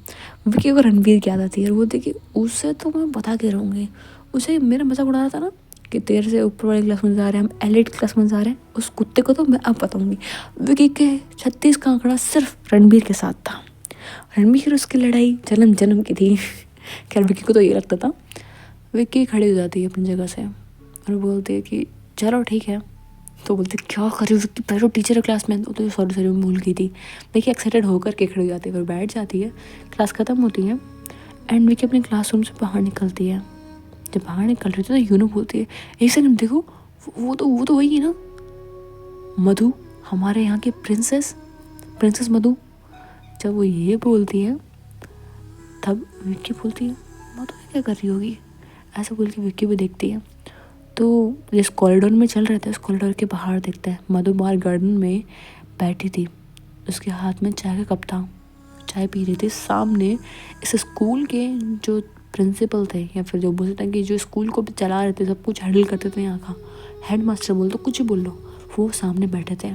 S1: विक्की को रणवीर की याद आती है और बोलती है कि उससे तो मैं बता के रहूँगी, उसे मेरा मजाक उड़ा रहा था ना कि तेरे से ऊपर वाली क्लास में जा रहे हैं, हम एलिट क्लास में जा रहे हैं, उस कुत्ते को तो मैं अब बताऊंगी। विक्की के 36 का आंकड़ा सिर्फ रणबीर के साथ था। रणबीर उसकी लड़ाई जन्म जन्म की थी। खैर विक्की को तो ये लगता था। विक्की खड़ी हो जाती है अपनी जगह से और बोलती है कि चलो ठीक है। तो बोलती क्या कर रही हो विक्की, पहले टीचर है क्लास में। तो सॉरी सॉरी मैं भूल गई थी। विक्की एक्साइटेड होकर के खड़ी हो जाती है और बैठ जाती है। क्लास ख़त्म होती है एंड विक्की अपने क्लासरूम से बाहर निकलती है। जब बाहर निकल रही थी तो यूनो बोलती है एक सेकंड देखो, वो तो वही है ना, मधु, हमारे यहाँ की प्रिंसेस मधु। जब वो ये बोलती है तब विक्की बोलती है मधु क्या कर रही होगी, ऐसा बोल के विक्की भी देखती है। तो जिस कॉरिडोर में चल रहे थे उस कॉरिडोर के बाहर देखते हैं मधु बाहर गार्डन में बैठी थी, उसके हाथ में चाय का कप था, चाय पी रही थी। सामने इस स्कूल के जो प्रिंसिपल थे या फिर जो बोल सकते हैं कि जो स्कूल को भी चला रहे थे, सब कुछ हैंडल करते थे, यहाँ का हेड मास्टर बोल दो कुछ ही बोल लो, वो सामने बैठे थे,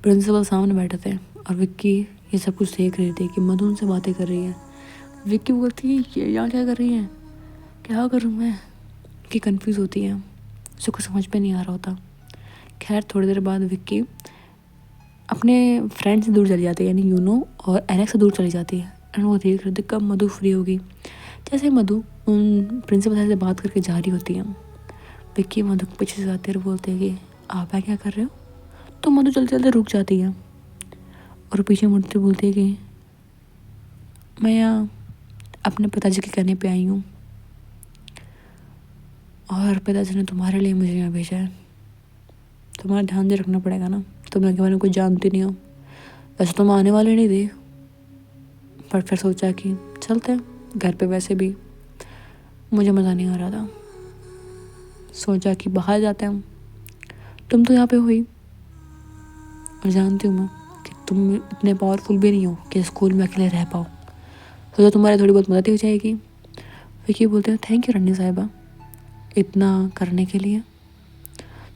S1: प्रिंसिपल सामने बैठे थे। और विक्की ये सब कुछ देख रही थी कि मधु उनसे बातें कर रही है। विक्की बोलती है ये यहाँ क्या कर रही है, क्या करूँ मैं, कि कंफ्यूज होती है, उसे कुछ समझ में नहीं आ रहा होता। खैर थोड़ी देर बाद विक्की अपने फ्रेंड से दूर चली जाती है, यानी यूनो और एलेक्स से दूर चली जाती है। एंड वो देख रहे थे कब मधु फ्री होगी। जैसे मधु उन प्रिंसिपल से बात करके जा रही होती है, विक्की मधु के पीछे से जाते और बोलते हैं कि आप क्या कर रहे हो। तो मधु चलते चलते रुक जाती है और पीछे मुड़ते बोलती है कि मैं यहाँ अपने पिताजी के कहने पे आई हूँ और पिताजी ने तुम्हारे लिए मुझे यहाँ भेजा है, तुम्हारा ध्यान दे रखना पड़ेगा ना, तुम मेरे बारे में कुछ जानती नहीं हो। वैसे तो मैं आने वाले नहीं थी, पर फिर सोचा कि चलते हैं, घर पे वैसे भी मुझे मज़ा नहीं आ रहा था, सोचा कि बाहर जाते हैं। तुम तो यहाँ पे हुई और जानती हूँ मैं कि तुम इतने पावरफुल भी नहीं हो कि स्कूल में अकेले रह पाओ, सोचा तुम्हारी थोड़ी बहुत मदद ही हो जाएगी। विकी बोलते हैं थैंक यू रन्नी साहिबा इतना करने के लिए।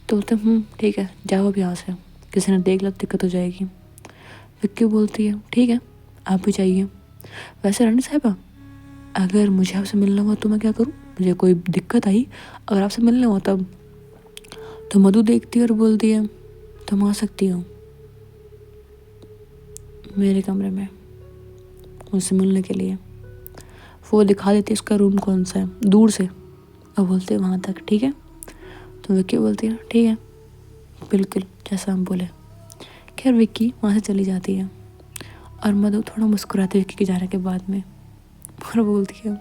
S1: तो बोलते ठीक है जाओ अब यहाँ से, किसी ने देख लो दिक्कत हो जाएगी। विक्की बोलती है ठीक है आप भी जाइए। वैसे रानी साहिबा अगर मुझे आपसे मिलना हुआ तो मैं क्या करूँ, मुझे कोई दिक्कत आई अगर आपसे मिलना हुआ तब। तो मधु देखती है और बोलती है तुम आ सकती हो मेरे कमरे में मुझसे मिलने के लिए। वो दिखा देती है उसका रूम कौन सा है दूर से और बोलते हैं वहाँ तक ठीक है। तो विक्की बोलती है ठीक है बिल्कुल जैसा हम बोले। खैर विक्की वहाँ से चली जाती है और मधु थोड़ा मुस्कुराती है विक्की के जाने के बाद में और बोलती है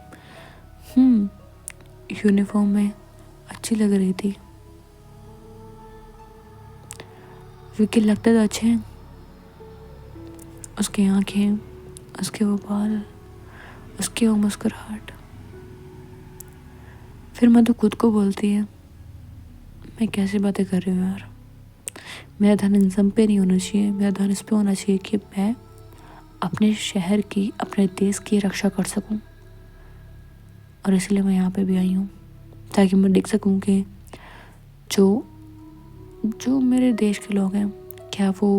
S1: यूनिफॉर्म में अच्छी लग रही थी। विक्की लगते तो अच्छे हैं, उसकी आंखें, उसके वो बाल, उसकी वो मुस्कुराहट। फिर मधु खुद को बोलती है मैं कैसी बातें कर रही हूँ यार, मेरा ध्यान इन सब पे नहीं होना चाहिए, मेरा ध्यान इस पे होना चाहिए कि मैं अपने शहर की अपने देश की रक्षा कर सकूं। और इसलिए मैं यहाँ पे भी आई हूँ ताकि मैं देख सकूं कि जो मेरे देश के लोग हैं क्या वो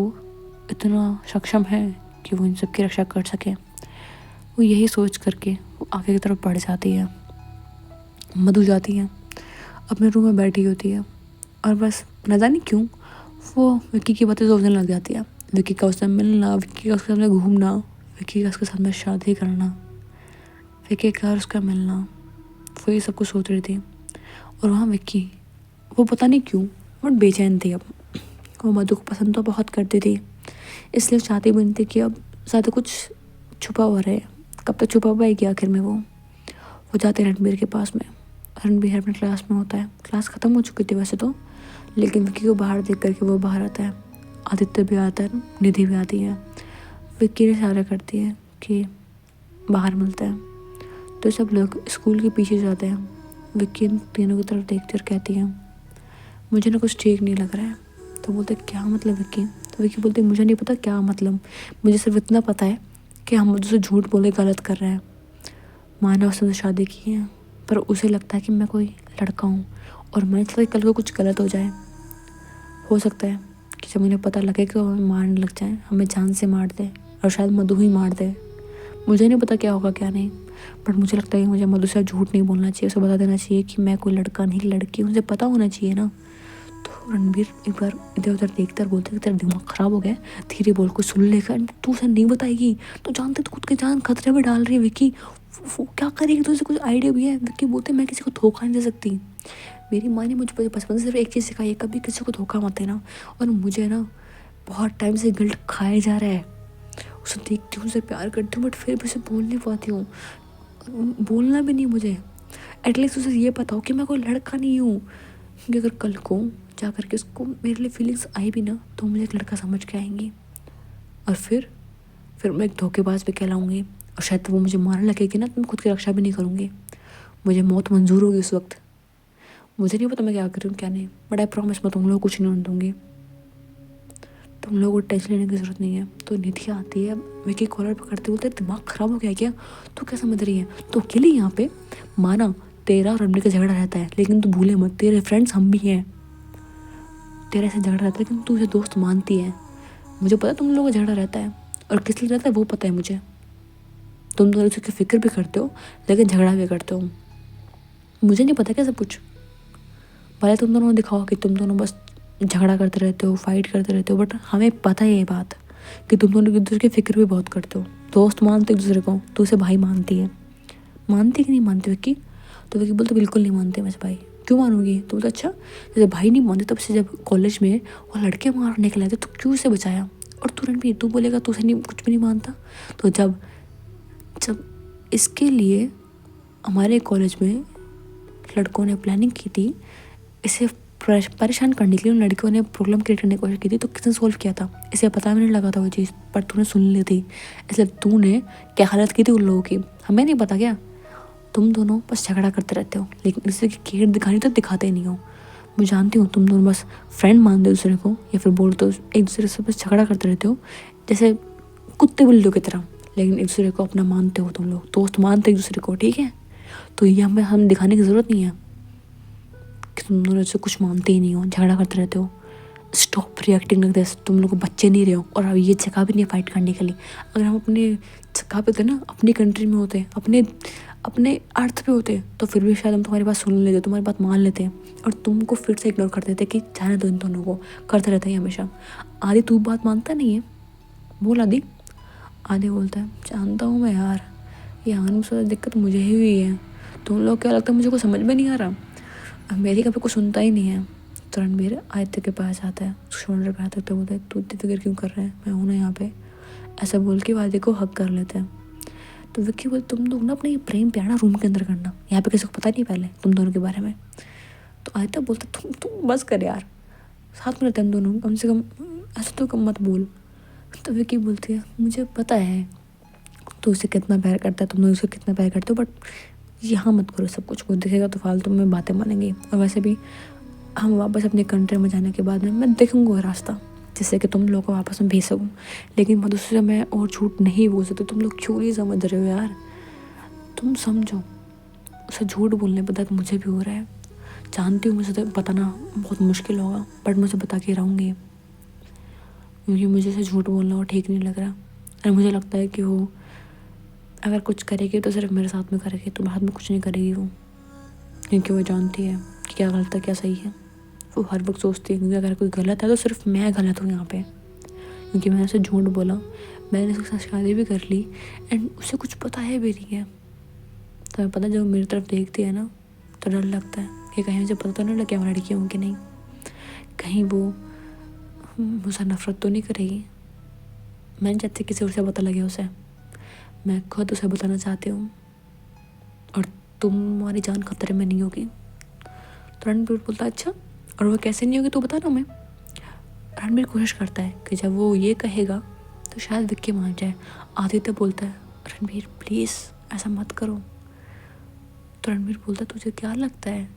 S1: इतना सक्षम है कि वो इन सब की रक्षा कर सके। वो यही सोच करके वो आगे की तरफ बढ़ जाती है। मधु जाती है अपने रूम में बैठी होती है और बस न जाने क्यों वो विक्की की बातें सोचने लग जाती है। विक्की का उससे मिलना, विक्की का उसके साथ घूमना, विक्की का उसके साथ में शादी करना, विक्की का उसका मिलना, वो ये सब कुछ सोच रही थी। और वहाँ विक्की वो पता नहीं क्यों बट बेचैन थी। अब वो मधु को पसंद तो बहुत करती थी, इसलिए चाहती भी नहीं थी कि अब ज़्यादा कुछ छुपा हुआ रहे। कब तक छुपा हुआ है कि आखिर में वो जाते रणबीर के पास में। रणबीर अपने क्लास में होता है, क्लास ख़त्म हो चुकी थी वैसे तो, लेकिन विक्की को बाहर देख करके वो बाहर आता है। आदित्य भी आता है, निधि भी आती है। विक्की ने इशारा करती है कि बाहर मिलते हैं। तो सब लोग स्कूल के पीछे जाते हैं। विक्की इन तीनों की तरफ देखती और कहती है मुझे ना कुछ ठीक नहीं लग रहा है। तो बोलते क्या मतलब विक्की? तो विक्की बोलती मुझे नहीं पता क्या मतलब, मुझे सिर्फ इतना पता है कि हम मुझसे झूठ बोले गलत कर रहे हैं। माँ ने उससे शादी की है पर उसे लगता है कि मैं कोई लड़का हूँ और मैं चाहता कल को कुछ गलत हो जाए। हो सकता है कि जब उन्हें पता लगे कि वो हमें मारने लग जाए, हमें जान से मार दे और शायद मधु ही मार दे। मुझे नहीं पता क्या होगा क्या नहीं, बट मुझे लगता है कि मुझे मधु से झूठ नहीं बोलना चाहिए, उसे बता देना चाहिए कि मैं कोई लड़का नहीं लड़की हूँ, मुझे पता होना चाहिए ना। तो रणबीर एक बार इधर उधर देखता और बोलते तेरा दिमाग खराब हो गया, धीरे बोल को सुन लेकर तू उसे नहीं बताएगी तो जानते तो खुद की जान खतरे में डाल रही है विक्की, वो क्या करेगी? तो उसे कुछ आइडिया भी है? विक्की बोलते मैं किसी को धोखा नहीं दे सकती। मेरी माँ ने मुझे बचपन से सिर्फ एक चीज़ सिखाई है, कभी किसी को धोखा मत देना। और मुझे ना बहुत टाइम से गिल्ट खाया जा रहा है, उसे देखती हूँ, उसे प्यार करती हूँ, बट फिर भी उसे बोल नहीं पाती हूँ, बोलना भी नहीं मुझे। एटलीस्ट उसे ये बताओ कि मैं कोई लड़का नहीं हूँ, क्योंकि अगर कल को जा करके उसको मेरे लिए फीलिंग्स आई भी ना तो मुझे एक लड़का समझ के आएंगी और फिर मैं एक धोखेबाज भी कहलाऊँगी और शायद वो मुझे मारने लगेगी ना तो मैं खुद की रक्षा भी नहीं करूँगी, मुझे मौत मंजूर होगी उस वक्त। मुझे नहीं पता मैं क्या कर रही हूँ क्या नहीं, बट आई प्रॉमिस मैं तुम लोगों को कुछ नहीं होने दूँगी, तुम लोगों को टेंशन लेने की ज़रूरत नहीं है। तो निधि आती है, विकी कॉलर पकड़ते बोलते दिमाग ख़राब हो गया क्या, तू क्या समझ रही है? तो अकेले यहाँ पे माना तेरा और रणबीर का झगड़ा रहता है, लेकिन तू भूले मत तेरे फ्रेंड्स हम भी हैं, तेरा ऐसा झगड़ा रहता है लेकिन तू उसे दोस्त मानती है। मुझे पता है तुम लोगों का झगड़ा रहता है और किस लिए रहता है वो पता है मुझे, तुम दोनों उसकी फिक्र भी करते हो लेकिन झगड़ा भी करते हो। मुझे नहीं पता क्या सब कुछ, भले तुम दोनों दिखाओ कि तुम दोनों बस झगड़ा करते रहते हो, फाइट करते रहते हो, बट हमें पता है ये बात कि तुम दोनों एक दूसरे की फिक्र भी बहुत करते हो, दोस्त मानते एक दूसरे को, तो उसे भाई मानती है। मानती कि नहीं मानती विक्की? तो विक्की बोलते बिल्कुल नहीं मानते मैं भाई, क्यों मानूंगी? तो बोलते अच्छा जैसे भाई नहीं मानते तब से जब कॉलेज में वो लड़के मारने के लाए थे तो क्यों उसे बचाया? और तू रणबीर तू बोलेगा तू उसे नहीं कुछ भी नहीं मानता? तो जब जब इसके लिए हमारे कॉलेज में लड़कों ने प्लानिंग की थी इसे परेशान करने के लिए, उन लड़कियों ने प्रॉब्लम क्रिएट करने की कोशिश की थी, तो किसने सोल्व किया था? इसे पता भी नहीं लगा था वो चीज़, पर तूने सुन ली थी, इसलिए तूने क्या हालत की थी उन लोगों की हमें नहीं पता क्या? तुम दोनों बस झगड़ा करते रहते हो लेकिन इसे की केयर दिखानी तो दिखाते ही नहीं हो। मैं जानती हूँ तुम दोनों बस फ्रेंड मानते हो दूसरे को या फिर बोलते हो एक दूसरे से, बस झगड़ा करते रहते हो जैसे कुत्ते बिल्लियों की तरह, लेकिन एक दूसरे को अपना मानते हो, तुम लोग दोस्त मानते एक दूसरे को, ठीक है? तो ये हम दिखाने की ज़रूरत नहीं है कि तुम दोनों से कुछ मानते ही नहीं हो, झगड़ा करते रहते हो। स्टॉप रिएक्टिंग लाइक दिस, तुम लोग बच्चे नहीं रहे हो और अब ये जगह भी नहीं है फाइट करने के लिए। अगर हम अपने जगह पे थे ना, अपनी कंट्री में होते, अपने अपने अर्थ पे होते तो फिर भी शायद हम तुम्हारी बात सुन लेते, तुम्हारी बात मान लेते और तुमको फिर से इग्नोर कर देते कि जाने दो इन दोनों को, करते रहते हैं हमेशा। आदि तू बात मानता नहीं है, बोल आदि। आदि बोलता है जानता हूँ मैं यार, ये आने में दिक्कत मुझे ही हुई है, तुम लोग क्या लगता है मुझे को समझ में नहीं आ रहा, मेरी कभी कुछ सुनता ही नहीं है। तो रणबीर आदित्य के पास आता है, शोल्डर पे हाथ रखते बोलता है तू इतनी फिक्र क्यों कर रहा है, मैं हूँ ना यहाँ पे, ऐसा बोल के आदित्य को हक कर लेते हैं। तो विक्की बोलते तुम लोग ना अपना ये प्रेम प्यार ना रूम के अंदर करना, यहाँ पे किसी को पता नहीं पहले तुम दोनों के बारे में। तो आदित्य बोलते तुम बस कर यार, साथ में रहते हम दोनों, कम से कम ऐसा तो कम मत बोल। तो विक्की बोलती है मुझे पता है तो उसे कितना प्यार करता है, तुम लोग उसे कितना प्यार करते हो, बट यहाँ मत करो सब कुछ, कोई दिखेगा तो फालतू में बातें मानेंगे, और वैसे भी हम वापस अपने कंट्री में जाने के बाद में मैं देखूँगा रास्ता जिससे कि तुम लोग को वापस में भेज सकूँ, लेकिन मधु से मैं और झूठ नहीं बोल सकती। तुम लोग क्यों नहीं समझ रहे हो यार, तुम समझो, उसे झूठ बोलने पर दर्द मुझे भी हो रहा है, जानती हूँ मुझे तो बताना बहुत मुश्किल होगा, बट मुझे बता के रहूँगी क्योंकि मुझे उसे झूठ बोलना वो ठीक नहीं लग रहा। और मुझे लगता है कि वो अगर कुछ करेगी तो सिर्फ मेरे साथ में करेगी, तुम्हारे हाथ में कुछ नहीं करेगी वो, क्योंकि वो जानती है कि क्या गलत है क्या सही है। वो हर वक्त सोचती है क्योंकि अगर कोई गलत है तो सिर्फ मैं गलत हूँ यहाँ पे, क्योंकि मैंने उसे झूठ बोला, मैंने उसके साथ शादी भी कर ली एंड उसे कुछ पता है भी नहीं है। तो मैं पता जब मेरी तरफ देखती है ना तो डर लगता है कि कहीं मुझे पता तो नहीं लगे मैं लड़की हूँ कि नहीं, कहीं वो मुझसे नफरत तो नहीं करेगी। मैं नहीं चाहती किसी और से पता लगे उसे, मैं खुद उसे बताना चाहती हूँ और तुम्हारी जान खतरे में नहीं होगी। तो रणबीर बोलता अच्छा और वो कैसे नहीं होगी तो बता ना मैं। रणबीर कोशिश करता है कि जब वो ये कहेगा तो शायद विक्की मान जाए। आदित्य बोलता है रणबीर प्लीज़ ऐसा मत करो। तो रणबीर बोलता है तुझे क्या लगता है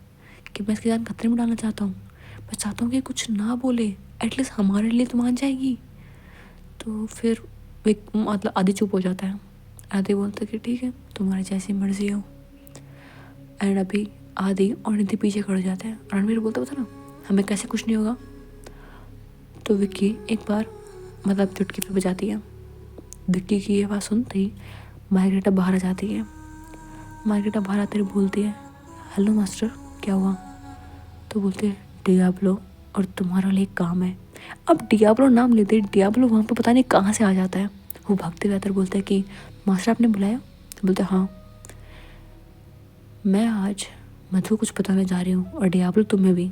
S1: कि मैं इसकी जान खतरे में डालना चाहता हूँ? मैं चाहता हूँ कि कुछ ना बोले, एटलीस्ट हमारे लिए तो मान जाएगी। तो फिर मतलब आदि चुप हो जाता है। आदि बोलता है कि ठीक है तुम्हारी जैसी मर्जी हो। एंड अभी आदि और निधि पीछे खड़े जाते हैं। रणबीर बोलता बता ना हमें कैसे कुछ नहीं होगा। तो विक्की एक बार मतलब चुटकी पे बजाती है। विक्की की ये बात सुनते ही मार्गरेटा बाहर आ जाती है। मार्गरेटा बाहर आते हुए बोलती है हेलो मास्टर क्या हुआ? तो बोलते हैं डियाब्लो और तुम्हारा लिए काम है। अब डियाब्लो नाम लेते डियाब्लो वहाँ पे पता नहीं कहाँ से आ जाता है। वो भागते हुए बोलते हैं कि मास्टर आपने बुलाया? तो बोलते हाँ मैं आज मधु कुछ बताने जा रही हूँ और डियाब्लो तुम्हें भी।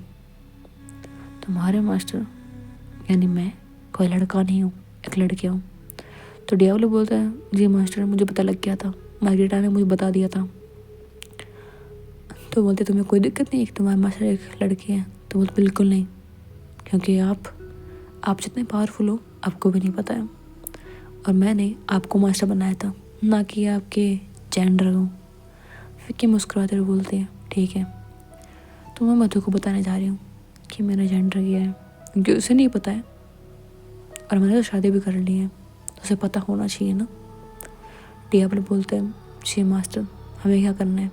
S1: तुम्हारे मास्टर यानी मैं कोई लड़का नहीं हूँ, एक लड़की हूँ। तो डियाब्लो बोलता है जी मास्टर मुझे पता लग गया था, मार्गरेटा ने मुझे बता दिया था। तो बोलते तुम्हें कोई दिक्कत नहीं है तुम्हारे मास्टर एक लड़की है? तो बोलते बिल्कुल नहीं, क्योंकि आप जितने पावरफुल हो आपको भी नहीं पता है और मैंने आपको मास्टर बनाया था ना कि आपके जेंडर को। विक्की मुस्कुराते हुए बोलते हैं ठीक है तो मैं मधु को बताने जा रही हूँ कि मेरा जेंडर ये है, क्योंकि उसे नहीं पता है और मैंने तो शादी भी कर ली है तो उसे पता होना चाहिए ना। डियाब्लो बोलते हैं जी मास्टर हमें क्या करना है?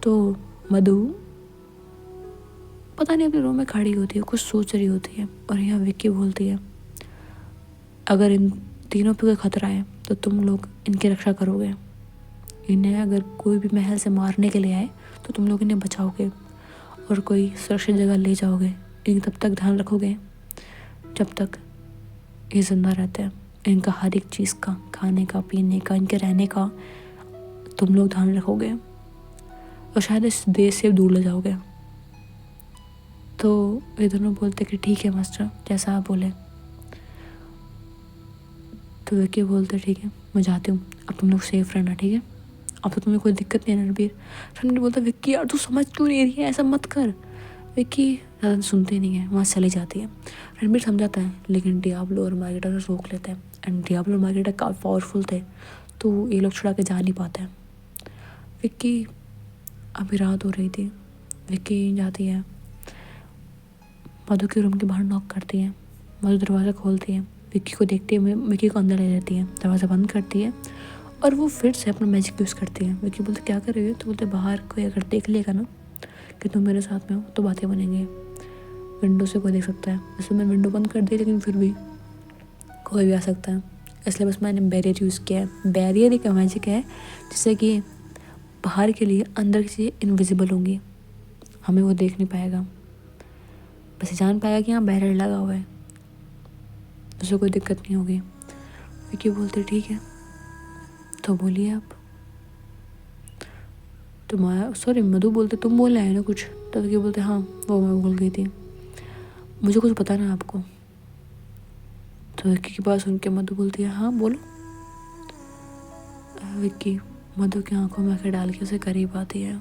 S1: तो मधु पता नहीं अपने रूम में खड़ी होती है, कुछ सोच रही होती है और यहाँ विक्की बोलती है अगर इन तीनों पे कोई खतरा है तो तुम लोग इनकी रक्षा करोगे। इन्हें अगर कोई भी महल से मारने के लिए आए तो तुम लोग इन्हें बचाओगे और कोई सुरक्षित जगह ले जाओगे। इनका तब तक ध्यान रखोगे जब तक ये जिंदा रहते हैं। इनका हर एक चीज़ का, खाने का, पीने का, इनके रहने का तुम लोग ध्यान रखोगे और शायद इस देश से दूर ले जाओगे। तो ये दोनों बोलते कि ठीक है मास्टर जैसा आप बोले। तो विक्की बोलते ठीक है मैं जाती हूँ, अब तुम लोग सेफ रहना ठीक है, अब तो तुम्हें कोई दिक्कत नहीं है। रणबीर बोलता विक्की यार तू समझ क्यों नहीं रही है, ऐसा मत कर। विक्की ज़्यादा सुनते नहीं है, वहाँ चली जाती है। रणबीर समझाता है लेकिन डियाब्लो और मार्गरेटा ने रोक लेते हैं। एंड डियाब्लो और मार्गरेटा काफ़ी पावरफुल थे तो ये लोग छुड़ा के जा नहीं पाते हैं। विक्की अभी रात हो रही थी, विक्की जाती है मधु के रूम के बाहर नॉक करती है। मधु दरवाज़ा खोलती है, विक्की को देखती है, विक्की को अंदर ले लेती है, दरवाज़ा बंद करती है और वो फिर से अपना मैजिक यूज़ करती है। विक्की बोलते क्या कर रही है? तो बोलते बाहर कोई अगर देख लेगा ना कि तुम मेरे साथ में हो तो बातें बनेंगी, विंडो से कोई देख सकता है। वैसे मैं विंडो बंद कर दी लेकिन फिर भी कोई भी आ सकता है, इसलिए बस मैंने बैरियर यूज़ किया है। बैरियर एक मैजिक है जिससे कि बाहर के लिए अंदर की चीज़ें इनविजिबल होंगी, हमें वो देख नहीं पाएगा, बस जान पाएगा कि यहाँ बैरियर लगा हुआ है, उसे कोई दिक्कत नहीं होगी। विक्की बोलते ठीक है तो बोलिए आप। तुम्हारा सॉरी मधु बोलते तुम बोल रहे हैं ना कुछ? तो विक्की बोलते हाँ वो मैं भूल गई थी, मुझे कुछ पता ना आपको। तो विक्की की बात सुन के मधु बोलती है हाँ बोलो। विक्की मधु की आंखों में आंखें डाल के उसे करीब आती है,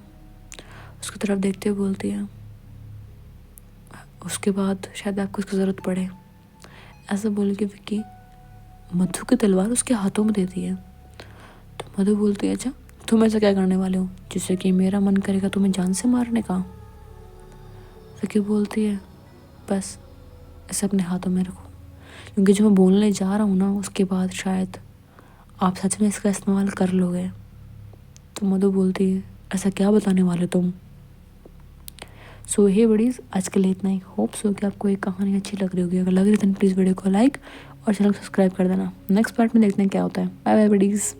S1: उसकी तरफ देखते हुए बोलती है उसके बाद शायद आपको उसकी ज़रूरत पड़े। ऐसा बोल के विक्की मधु की तलवार उसके हाथों में देती है। तो मधु बोलती है अच्छा तुम ऐसा क्या करने वाले हो जिससे कि मेरा मन करेगा तुम्हें जान से मारने का? विक्की बोलती है बस इसे अपने हाथों में रखो, क्योंकि जो मैं बोलने जा रहा हूँ ना उसके बाद शायद आप सच में इसका इस्तेमाल कर लोगे। तो मधु बोलती है ऐसा क्या बताने वाले तुम? सो हे बडीज़ आज के लिए इतना ही। होप सो कि आपको ये कहानी अच्छी लग रही होगी। अगर लग रही है तो प्लीज़ वीडियो को लाइक और चैनल को सब्सक्राइब कर देना। नेक्स्ट पार्ट में देखते हैं क्या होता है। Bye bye buddies.